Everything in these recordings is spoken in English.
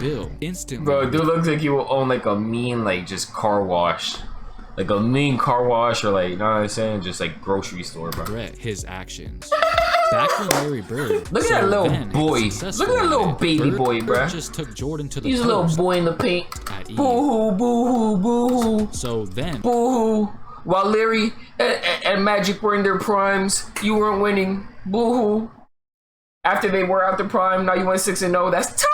Bill instantly. Bro, dude looks like he will own like a mean, like just car wash. Like a mean car wash or like, you know what I'm saying? Just like grocery store, bro. Regret his actions. Back when Larry Bird. Look at that little boy. Look at that little baby boy, bro. Just took Jordan to the He's a little boy in the paint. Boo hoo, boo hoo, boo hoo. So then. Boo hoo. While Larry and Magic were in their primes, you weren't winning. Boo hoo. After they were out the prime, now you went 6-0. That's tough.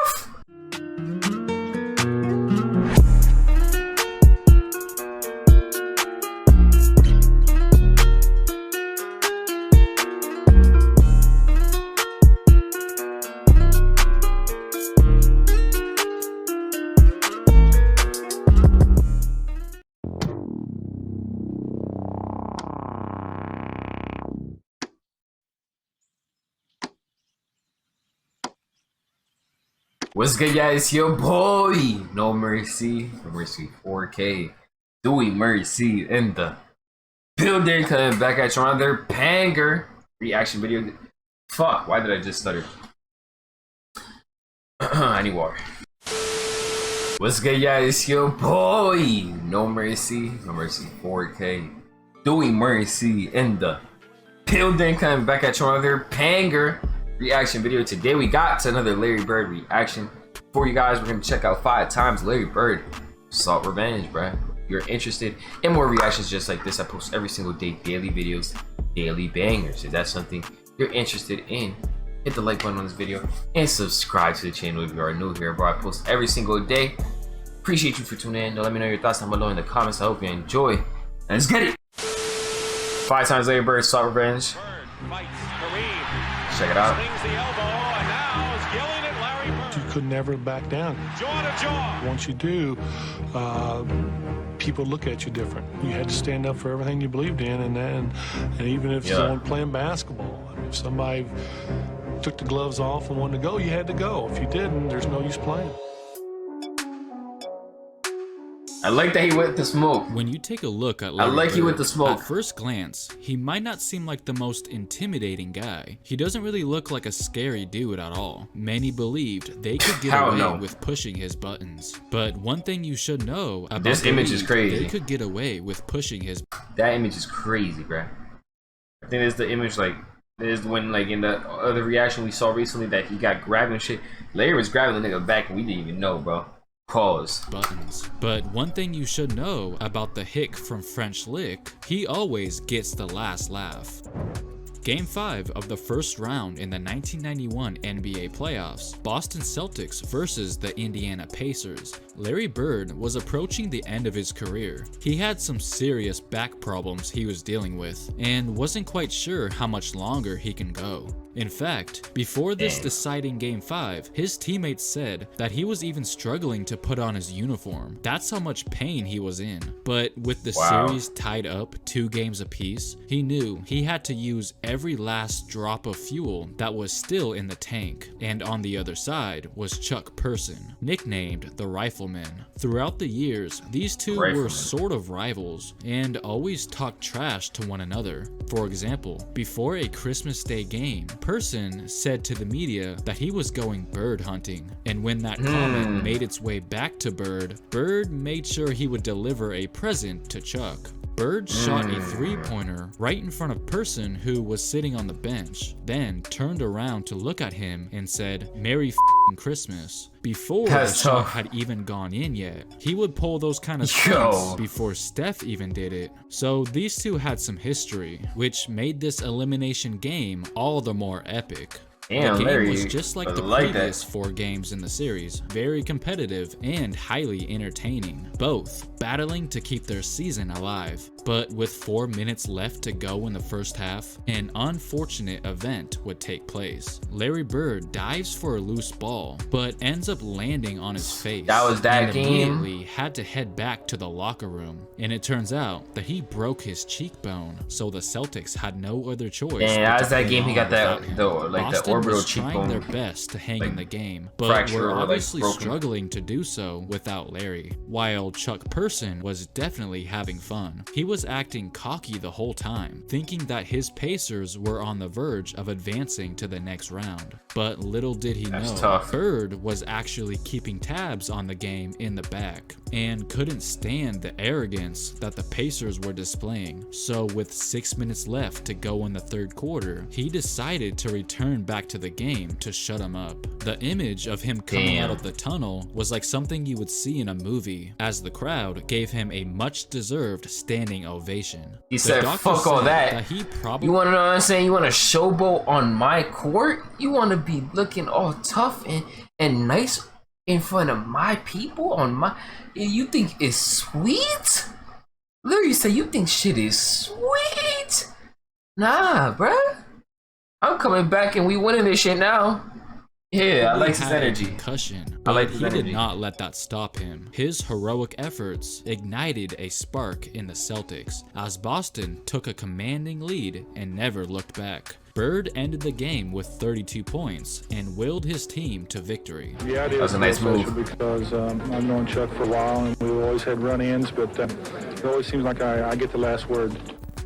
What's good, guys? Your boy, No Mercy 4K, Dewey Mercy in the building, coming back at you on another banger reaction video. Fuck, why did I just stutter? I need water. What's good, guys? Your boy, No Mercy 4K, Dewey Mercy in the building, coming back at you on another banger reaction video. Today we got to another Larry Bird reaction. For you guys, we're gonna check out 5 times Larry Bird Salt Revenge, bruh. If you're interested in more reactions just like this, I post every single day, daily videos, daily bangers. If that's something you're interested in, hit the like button on this video and subscribe to the channel if you are new here, bro. I post every single day. Appreciate you for tuning in. Let me know your thoughts down below in the comments. I hope you enjoy. And let's get it. 5 times Larry Bird Salt Revenge. Check it out. You could never back down. Jaw to jaw. Once you do, people look at you different. You had to stand up for everything you believed in, and even if someone playing basketball, I mean, if somebody took the gloves off and wanted to go, you had to go. If you didn't, there's no use playing. I like that he went to smoke. When you take a look at Larry Bird, he went to smoke. At first glance, he might not seem like the most intimidating guy. He doesn't really look like a scary dude at all. Many believed they could get away with pushing his buttons. But one thing you should know about this image is crazy. They could get away with pushing his. That image is crazy, bruh. I think it's the image like is when like in the other reaction we saw recently that he got grabbed and shit. Larry was grabbing the nigga back and we didn't even know, bro. Pause. Buttons. But one thing you should know about the hick from French Lick, he always gets the last laugh. Game 5 of the first round in the 1991 NBA playoffs, Boston Celtics versus the Indiana Pacers. Larry Bird was approaching the end of his career. He had some serious back problems he was dealing with, and wasn't quite sure how much longer he can go. In fact, before this deciding Game 5, his teammates said that he was even struggling to put on his uniform. That's how much pain he was in. But with the series tied up 2 games apiece, he knew he had to use every last drop of fuel that was still in the tank. And on the other side was Chuck Person, nicknamed the Rifleman. Throughout the years, these two were sort of rivals and always talked trash to one another. For example, before a Christmas Day game, Person said to the media that he was going bird hunting, and when that comment made its way back to Bird, Bird made sure he would deliver a present to Chuck. Bird shot a 3-pointer right in front of Person, who was sitting on the bench, then turned around to look at him and said, "Merry f***ing Christmas." Before the shot had even gone in yet, he would pull those kind of stunts before Steph even did it. So these two had some history, which made this elimination game all the more epic. Damn, the game Larry, was just like the previous 4 games in the series, very competitive and highly entertaining, both battling to keep their season alive. But with 4 minutes left to go in the first half, an unfortunate event would take place. Larry Bird dives for a loose ball, but ends up landing on his face. That was that game. Immediately had to head back to the locker room, and it turns out that he broke his cheekbone, so the Celtics had no other choice. And that was that game he got the orbital was trying their cheekbone, best to hang like, in the game, but fracture were or, like, obviously broken. struggling to do so without Larry, while Chuck Person was definitely having fun. He was acting cocky the whole time, thinking that his Pacers were on the verge of advancing to the next round. But little did he That's know, tough. Bird was actually keeping tabs on the game in the back, and couldn't stand the arrogance that the Pacers were displaying. So with 6 minutes left to go in the third quarter, he decided to return back to the game to shut him up. The image of him coming out of the tunnel was like something you would see in a movie, as the crowd gave him a much-deserved standing ovation. He The said, doctor fuck all said that. he probably You wanna know what I'm saying? You wanna showboat on my court? You wanna be looking all tough and nice in front of my people on my... You think it's sweet? Literally said, you think shit is sweet? Nah, bruh. I'm coming back and we winning this shit now. Yeah, I like his had a energy. concussion, I like but his he energy. did not let that stop him. His heroic efforts ignited a spark in the Celtics, as Boston took a commanding lead and never looked back. Bird ended the game with 32 points and willed his team to victory. Yeah, it That was is a nice real move. special because I've known Chuck for a while and we've always had run-ins, but it always seems like I get the last word.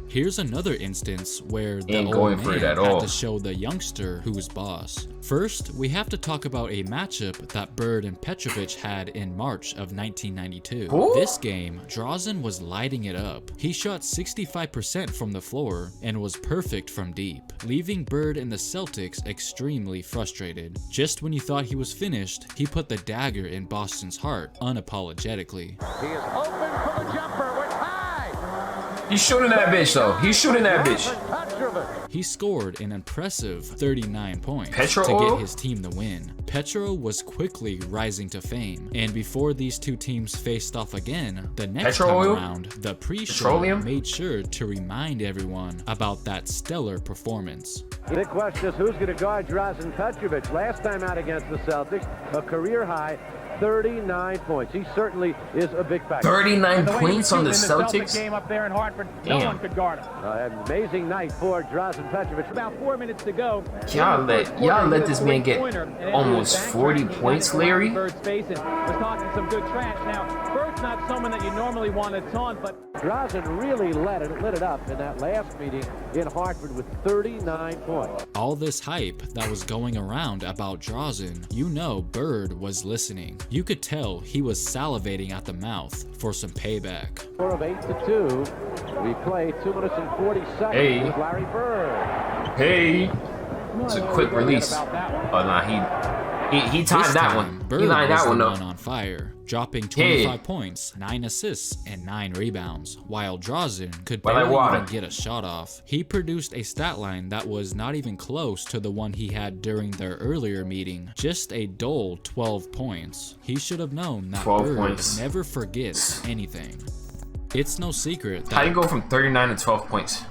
Here's another instance where the Ain't old going man for it at had all. to show the youngster who's boss. First, we have to talk about a matchup that Bird and Petrovic had in March of 1992. Who? This game, Drazen was lighting it up. He shot 65% from the floor and was perfect from deep, leaving Bird and the Celtics extremely frustrated. Just when you thought he was finished, he put the dagger in Boston's heart unapologetically. He is open for the jumper. We're tied. He's shooting that bitch though. He's shooting that bitch. Petrovic. He scored an impressive 39 points Petro to oil? get his team the win. Petro was quickly rising to fame, and before these two teams faced off again, the next Petro time oil? around, the pre-show Petroleum? made sure to remind everyone about that stellar performance. The question is who's going to guard Drazen Petrovic. Last time out against the Celtics, a career high 39 points. He certainly is a big factor. 39 The way points he's on the shooting in Celtics? game up there in Hartford, no Damn. one could guard him. An amazing night for Drazen Petrovic. About 4 minutes to go. Y'all let this man get almost 40 points, Larry? Bird's face and was talking some good trash. Now, Bird's not someone that you normally want to taunt, but Drazen really lit it up in that last meeting in Hartford with 39 points. All this hype that was going around about Drazen, you know Bird was listening. You could tell he was salivating at the mouth for some payback. Score of 8-2. We play 2 minutes and 40 seconds Hey. with Larry Bird. Hey. It's a quick release. Oh nah, he timed This that time, one. Bird He lined was that the one one up. on fire, dropping Hey. 25 points, 9 assists, and 9 rebounds, while Drazen could Well, I barely water. even get a shot off. He produced a stat line that was not even close to the one he had during their earlier meeting, just a dull 12 points. He should have known that 12 Bird points. never forgets anything. It's no secret How you that go from 39 to 12 points?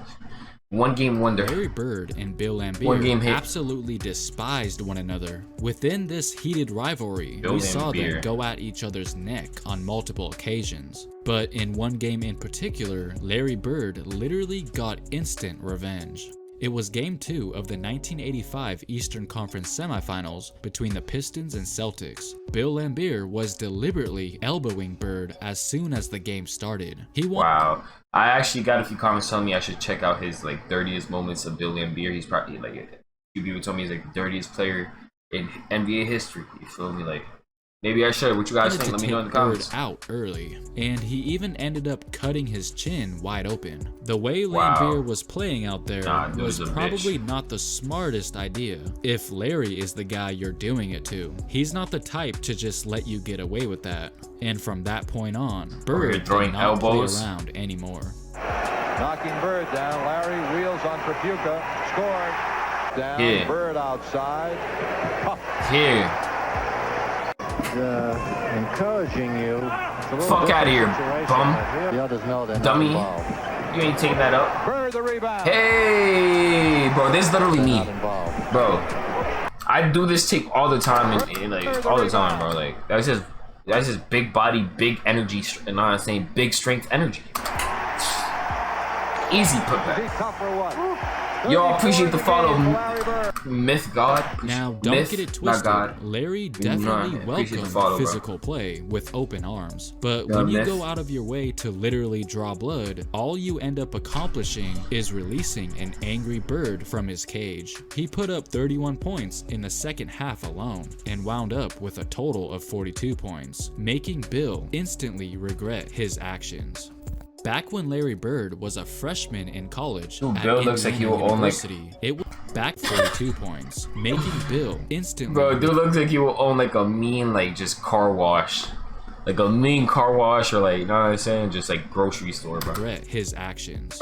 One game wonder. Larry Bird and Bill One Laimbeer game hit. absolutely despised one another. Within this heated rivalry, Bill we saw them Laimbeer. go at each other's neck on multiple occasions. But in one game in particular, Larry Bird literally got instant revenge. It was Game 2 of the 1985 Eastern Conference semifinals between the Pistons and Celtics. Bill Laimbeer was deliberately elbowing Bird as soon as the game started. He wanted Wow. I actually got a few comments telling me I should check out his like dirtiest moments of Bill Laimbeer. He's probably like a few people told me he's like the dirtiest player in NBA history. You feel me? Like maybe I should. What you guys to think? Let me take know in the Bird comments. out early, and he even ended up cutting his chin wide open. The way Wow. Laimbeer was playing out there Nah, dude was is a probably bitch. not the smartest idea. If Larry is the guy you're doing it to, he's not the type to just let you get away with that. And from that point on, here Bird throwing did not elbows. play around anymore. Knocking Bird down. Larry reels on Trapuka. Scored. Down. Yeah. Bird outside. Here. Encouraging you. Fuck out of here, bum. The others know they're Dummy. not involved. You ain't taking that up. Bird the rebound. Hey, bro, this is literally They're me, not involved. bro. I do this take all the time, and like all the time, bro. Like that's just big body, big energy, and I'm saying big strength energy. Easy Is he putback. tough or what? Yo, I appreciate the follow, Myth God. Now, don't Myth, get it not twisted. God. Larry definitely welcomed physical play with open arms. But when you go out of your way to literally draw blood, all you end up accomplishing is releasing an angry bird from his cage. He put up 31 points in the second half alone and wound up with a total of 42 points, making Bill instantly regret his actions. Back when Larry Bird was a freshman in college at Bill looks like he will own like it was back 42 points, making Bill instantly. Bro, dude looks like he will own like a mean like just car wash. Like a mean car wash or like, you know what I'm saying? Just like grocery store, bro. Regret his actions.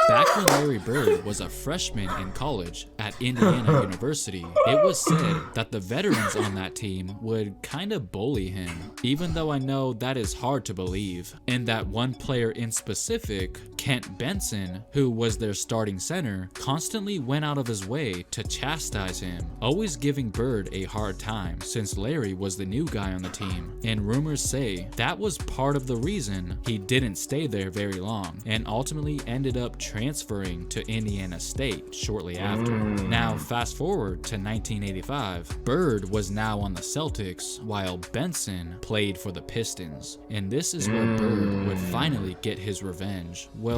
Back when Larry Bird was a freshman in college at Indiana University, it was said that the veterans on that team would kind of bully him, even though I know that is hard to believe, and that one player in specific, Kent Benson, who was their starting center, constantly went out of his way to chastise him, always giving Bird a hard time since Larry was the new guy on the team, and rumors say that was part of the reason he didn't stay there very long, and ultimately ended up transferring to Indiana State shortly after. Now fast forward to 1985, Bird was now on the Celtics while Benson played for the Pistons, and this is where Bird would finally get his revenge. Well,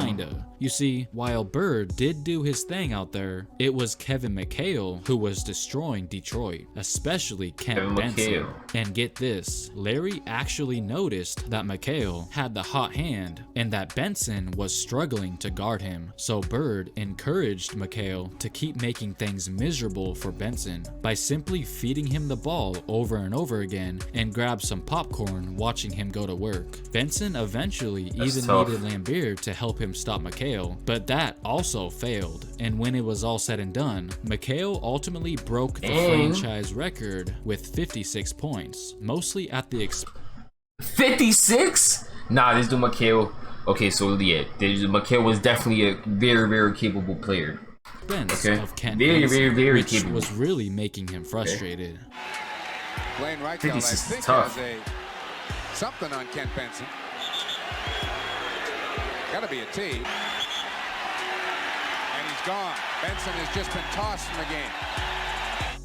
kinda. You see, while Bird did do his thing out there, it was Kevin McHale who was destroying Detroit, especially Kent Benson. And get this, Larry actually noticed that McHale had the hot hand and that Benson was struggling to guard him, so Bird encouraged McHale to keep making things miserable for Benson by simply feeding him the ball over and over again and grab some popcorn watching him go to work. Benson eventually needed Laimbeer to help him stop McHale, but that also failed, and when it was all said and done, McHale ultimately broke the franchise record with 56 points, mostly at the 56? Nah, this dude McHale. Okay, so yeah, McHale was definitely a very, very capable player. Of Kent Benson, which capable. Was really making him frustrated. Playing right down, I think tough. Has something on Kent Benson. Gotta be a T. And he's gone. Benson has just been tossed from the game.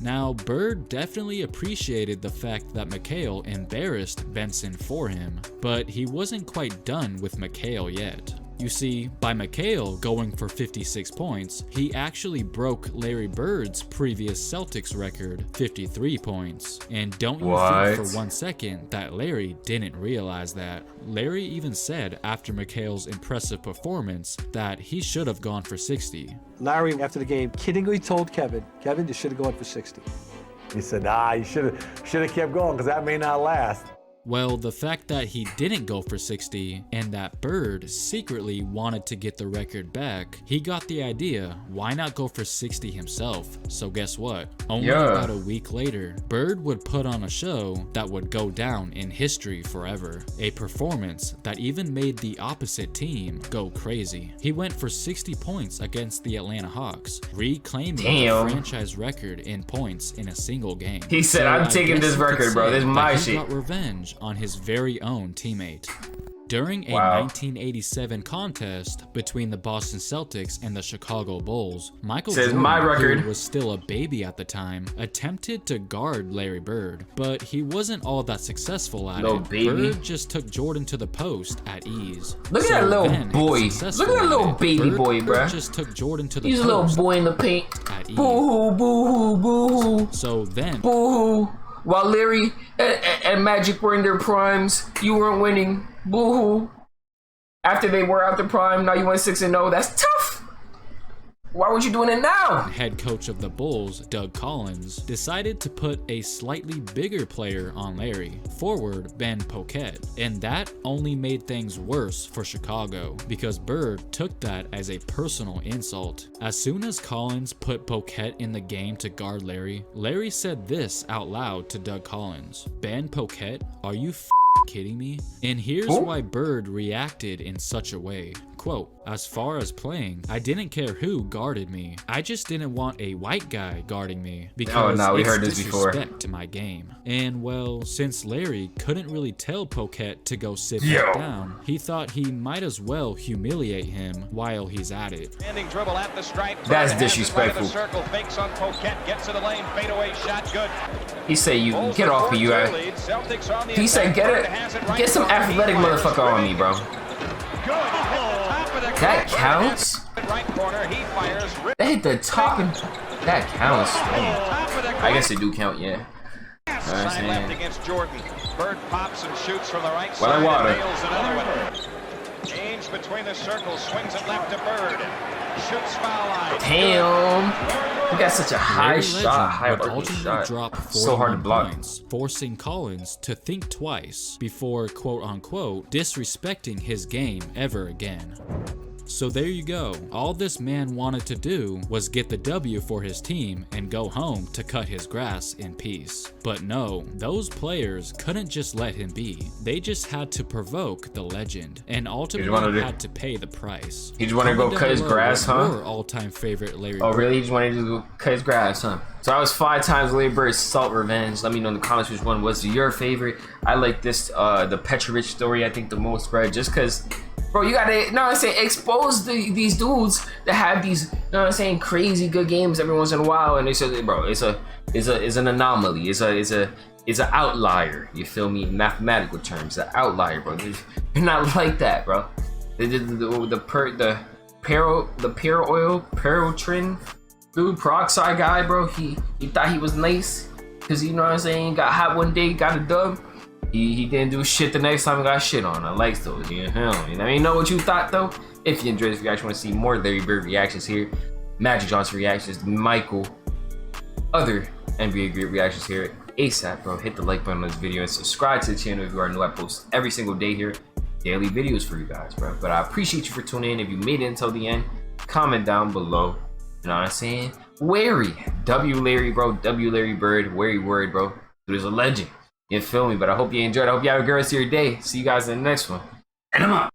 Now, Bird definitely appreciated the fact that McHale embarrassed Benson for him, but he wasn't quite done with McHale yet. You see, by McHale going for 56 points, he actually broke Larry Bird's previous Celtics record, 53 points. And don't you think for 1 second that Larry didn't realize that. Larry even said after McHale's impressive performance that he should have gone for 60. Larry, after the game, kiddingly told Kevin, you should have gone for 60. He said, nah, you should have kept going because that may not last. Well, the fact that he didn't go for 60 and that Bird secretly wanted to get the record back, he got the idea, why not go for 60 himself? So guess what? Only about a week later, Bird would put on a show that would go down in history forever. A performance that even made the opposite team go crazy. He went for 60 points against the Atlanta Hawks, reclaiming the franchise record in points in a single game. He said, I'm taking this record, bro. This is my shit. He got revenge on his very own teammate. During a 1987 contest between the Boston Celtics and the Chicago Bulls, Michael Jordan, who was still a baby at the time, attempted to guard Larry Bird, but he wasn't all that successful at it. Bird just took Jordan to the post at ease. Look at that little boy. Look at that little baby boy, bro. Just took Jordan to the post. He's a little boy in the paint. Boo-hoo, boo-hoo, boo-hoo. So then... Boo-hoo. While Larry and Magic were in their primes, you weren't winning. Boo-hoo. After they were out their prime, now you went 6-0. That's tough. Why weren't you doing it now? Head coach of the Bulls, Doug Collins, decided to put a slightly bigger player on Larry, forward Ben Poquet, and that only made things worse for Chicago because Bird took that as a personal insult. As soon as Collins put Poquet in the game to guard Larry, Larry said this out loud to Doug Collins: "Ben Poquet, are you kidding me? And here's why Bird reacted in such a way. Quote, as far as playing, I didn't care who guarded me. I just didn't want a white guy guarding me because we it's heard this before. disrespect to my game. And well, since Larry couldn't really tell Poquette to go sit back down, he thought he might as well humiliate him while he's at it. Standing dribble at the stripe. That's disrespectful. Right circle, fakes on Poquette, gets to the lane, fadeaway shot, good. He said, "You get off me, you." He said, "Get some athletic motherfucker on me, bro." That counts? That hit the top and that counts. I guess it do count, yeah. Left against Jordan. Bird pops and shoots from the right side. Nails another one. Change between the circles, swings it left to Bird. Shoots foul line. Damn. He got such a high shot, high shot. So hard to block. Points, forcing Collins to think twice before quote unquote disrespecting his game ever again. So there you go. All this man wanted to do was get the W for his team and go home to cut his grass in peace. But no, those players couldn't just let him be. They just had to provoke the legend and ultimately had to pay the price. He just wanted to go cut his grass, huh? Your all-time favorite Larry Oh, Bird. really? He just wanted to go cut his grass, huh? So I was 5 times Larry Bird's Salt Revenge. Let me know in the comments which one was your favorite. I like this, the Petrovic story, I think the most, bro, just because... Bro, you gotta, you know what I'm saying, expose these dudes that have these, you know what I'm saying, crazy good games every once in a while, and they say, bro, it's an anomaly, it's an outlier. You feel me? In mathematical terms, an outlier, bro. They're not like that, bro. The Perotrin dude, peroxide guy, bro. He thought he was nice, cause you know what I'm saying, got hot one day, got a dub. He didn't do shit the next time, got shit on. I like those, you know what you thought though? If you enjoyed this video, you want to see more Larry Bird reactions here, Magic Johnson reactions, Michael, other NBA great reactions here ASAP, bro. Hit the like button on this video and subscribe to the channel if you are new. I post every single day here, daily videos for you guys, bro. But I appreciate you for tuning in. If you made it until the end, comment down below. You know what I'm saying? Wary, W Larry, bro. W Larry Bird, wary word, bro. Dude is a legend. You feel me? But I hope you enjoyed. I hope you have a great rest of your day. See you guys in the next one. And I'm out.